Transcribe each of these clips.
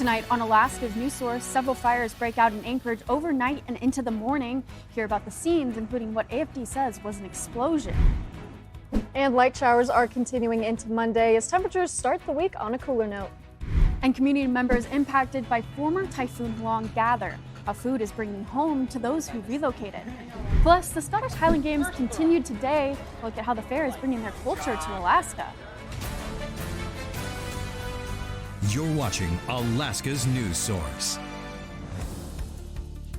Tonight on Alaska's News Source, several fires break out in Anchorage overnight and into the morning. Hear about the scenes, including what AFD says was an explosion. And light showers are continuing into Monday as temperatures start the week on a cooler note. And community members impacted by former Typhoon Halong gather. How food is bringing home to those who relocated. Plus, the Scottish Highland Games continued today. Look at how the fair is bringing their culture to Alaska. You're watching Alaska's News Source.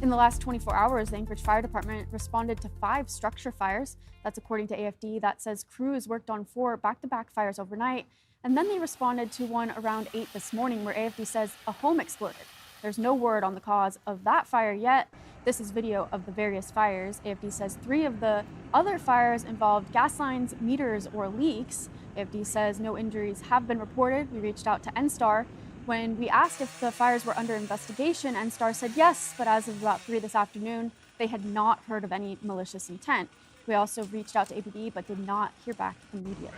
In the last 24 hours, the Anchorage Fire Department responded to 5 structure fires. That's according to AFD. That says crews worked on 4 back-to-back fires overnight, and then they responded to one around 8 this morning where AFD says a home exploded. There's no word on the cause of that fire yet. This is video of the various fires. AFD says 3 of the other fires involved gas lines, meters, or leaks. AFD says no injuries have been reported. We reached out to NSTAR. When we asked if the fires were under investigation, NSTAR said yes, but as of about 3 this afternoon, they had not heard of any malicious intent. We also reached out to APD, but did not hear back immediately.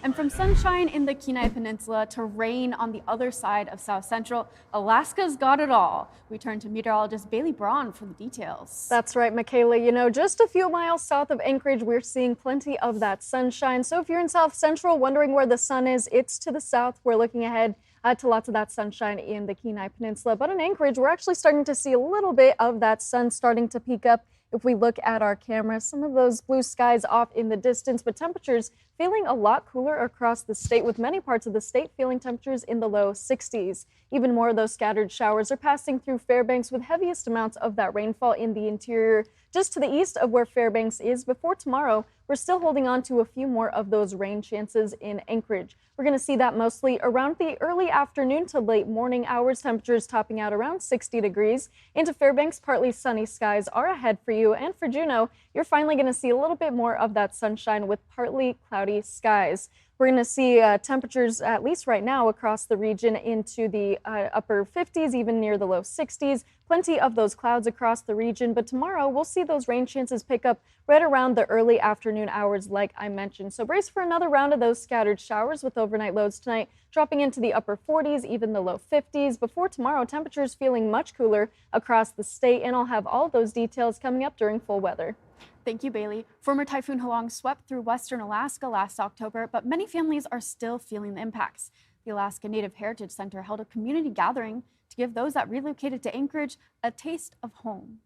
And from sunshine in the Kenai Peninsula to rain on the other side of South Central, Alaska's got it all. We turn to meteorologist Bailey Braun for the details. That's right, Michaela. You know, just a few miles south of Anchorage, we're seeing plenty of that sunshine. So if you're in South Central wondering where the sun is, it's to the south. We're looking ahead to lots of that sunshine in the Kenai Peninsula. But in Anchorage, we're actually starting to see a little bit of that sun starting to peak up. If we look at our camera, some of those blue skies off in the distance, but temperatures feeling a lot cooler across the state, with many parts of the state feeling temperatures in the low 60s. Even more of those scattered showers are passing through Fairbanks, with heaviest amounts of that rainfall in the interior, just to the east of where Fairbanks is. Before tomorrow, we're still holding on to a few more of those rain chances in Anchorage. We're going to see that mostly around the early afternoon to late morning hours, temperatures topping out around 60 degrees. Into Fairbanks, partly sunny skies are ahead for you. And for Juneau, you're finally going to see a little bit more of that sunshine with partly cloudy skies. We're going to see temperatures, at least right now, across the region into the upper 50s, even near the low 60s. Plenty of those clouds across the region, but tomorrow we'll see those rain chances pick up right around the early afternoon hours, like I mentioned. So brace for another round of those scattered showers with overnight lows tonight, dropping into the upper 40s, even the low 50s. Before tomorrow, temperatures feeling much cooler across the state, and I'll have all those details coming up during full weather. Thank you, Bailey. Former Typhoon Halong swept through western Alaska last October, but many families are still feeling the impacts. The Alaska Native Heritage Center held a community gathering to give those that relocated to Anchorage a taste of home.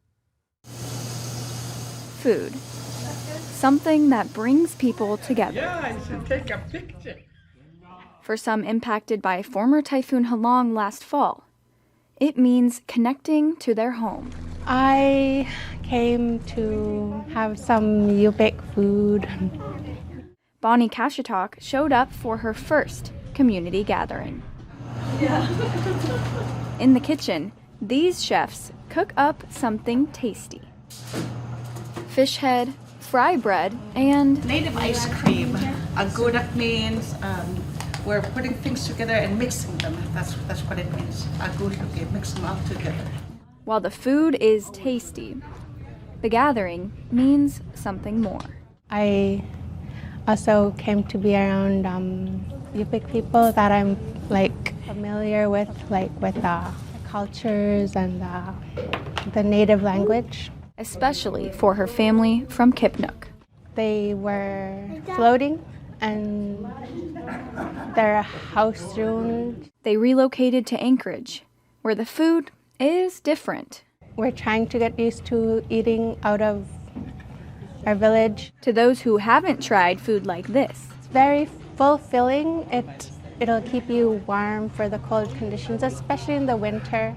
Food. Something that brings people together. Yeah, I should take a picture. For some impacted by former Typhoon Halong last fall, it means connecting to their home. I came to have some Yupik food. Bonnie Kashitok showed up for her first community gathering. Yeah. In the kitchen, these chefs cook up something tasty. Fish head, fry bread, and native ice cream. Agudak means we're putting things together and mixing them. That's what it means. Agudak, mix them all together. While the food is tasty, the gathering means something more. I also came to be around Yupik people that I'm familiar with, with cultures and the native language. Especially for her family from Kipnuk. They were floating and their house ruined. They relocated to Anchorage, where the food is different. We're trying to get used to eating out of our village. To those who haven't tried food like this, it's very fulfilling. It'll keep you warm for the cold conditions, especially in the winter.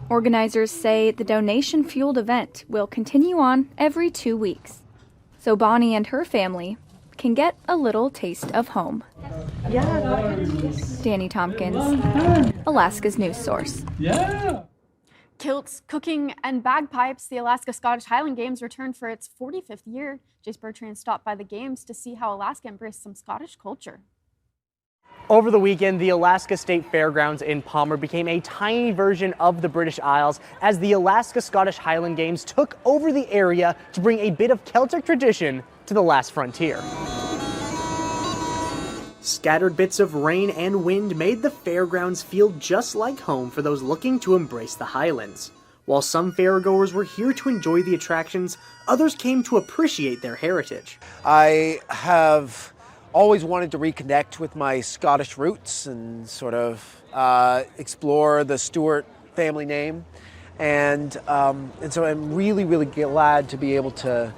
Organizers say the donation-fueled event will continue on every 2 weeks, so Bonnie and her family can get a little taste of home. Yeah. Danny Tompkins, Alaska's News Source. Yeah. Kilts, cooking, and bagpipes, the Alaska Scottish Highland Games returned for its 45th year. Jace Bertrand stopped by the Games to see how Alaska embraced some Scottish culture. Over the weekend, the Alaska State Fairgrounds in Palmer became a tiny version of the British Isles as the Alaska Scottish Highland Games took over the area to bring a bit of Celtic tradition to the last frontier. Scattered bits of rain and wind made the fairgrounds feel just like home for those looking to embrace the Highlands. While some fairgoers were here to enjoy the attractions, others came to appreciate their heritage. I have always wanted to reconnect with my Scottish roots and sort of explore the Stewart family name. And so I'm really, really glad to be able to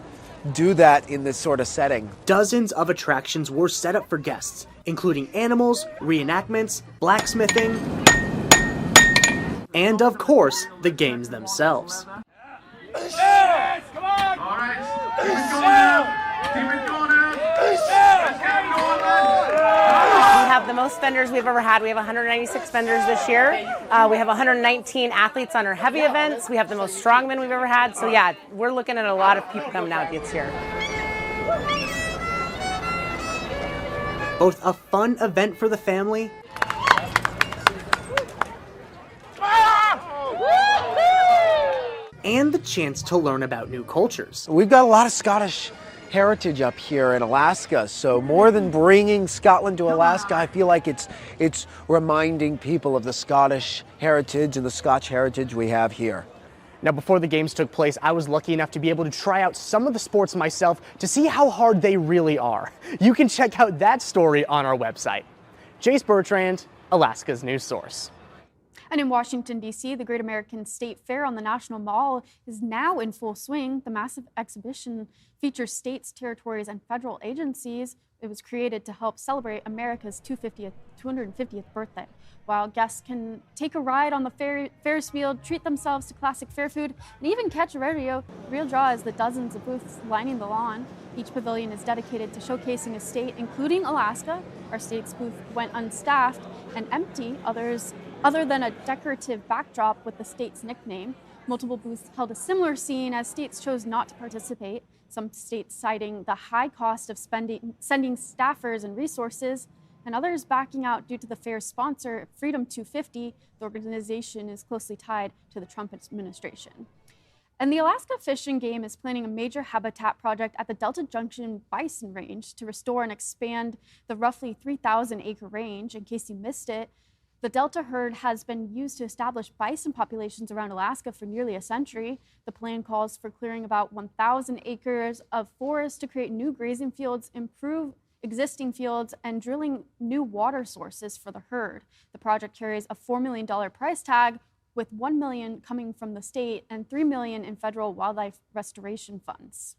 do that in this sort of setting. Dozens of attractions were set up for guests, including animals, reenactments, blacksmithing, and of course, the games themselves. Yes! Come on! All right. Keep it going now. Keep it going now. Let's get it going, man. We have the most vendors we've ever had. We have 196 vendors this year. We have 119 athletes on our heavy events. We have the most strongmen we've ever had. So yeah, we're looking at a lot of people coming out this year. Both a fun event for the family and the chance to learn about new cultures. We've got a lot of Scottish heritage up here in Alaska, so more than bringing Scotland to Alaska, I feel like it's reminding people of the Scottish heritage and the Scotch heritage we have here. Now, before the games took place, I was lucky enough to be able to try out some of the sports myself to see how hard they really are. You can check out that story on our website. Jace Bertrand, Alaska's news source. And in Washington, D.C., the Great American State Fair on the National Mall is now in full swing. The massive exhibition features states, territories, and federal agencies. It was created to help celebrate America's 250th birthday. While guests can take a ride on the Ferris wheel, treat themselves to classic fair food, and even catch a rodeo, the real draw is the dozens of booths lining the lawn. Each pavilion is dedicated to showcasing a state, including Alaska. Our state's booth went unstaffed and empty, other than a decorative backdrop with the state's nickname. Multiple booths held a similar scene as states chose not to participate, some states citing the high cost of sending staffers and resources, and others backing out due to the fair's sponsor, Freedom 250. The organization is closely tied to the Trump administration. And the Alaska Fish and Game is planning a major habitat project at the Delta Junction Bison Range to restore and expand the roughly 3,000-acre range. In case you missed it, the Delta herd has been used to establish bison populations around Alaska for nearly a century. The plan calls for clearing about 1,000 acres of forest to create new grazing fields, improve existing fields, and drilling new water sources for the herd. The project carries a $4 million price tag, with $1 million coming from the state and $3 million in federal wildlife restoration funds.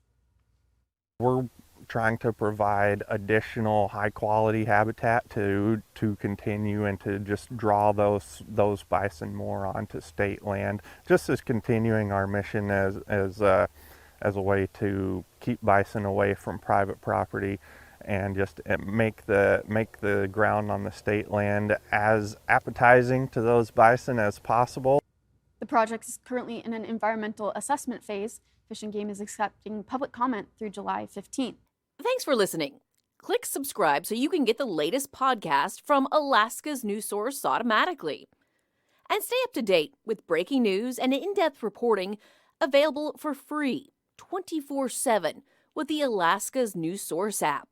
We're trying to provide additional high-quality habitat to continue and to just draw those bison more onto state land, just as continuing our mission as a way to keep bison away from private property and just make the ground on the state land as appetizing to those bison as possible. The project is currently in an environmental assessment phase. Fish and Game is accepting public comment through July 15th. Thanks for listening. Click subscribe so you can get the latest podcast from Alaska's news source automatically. And stay up to date with breaking news and in-depth reporting available for free 24/7 with the Alaska's news source app.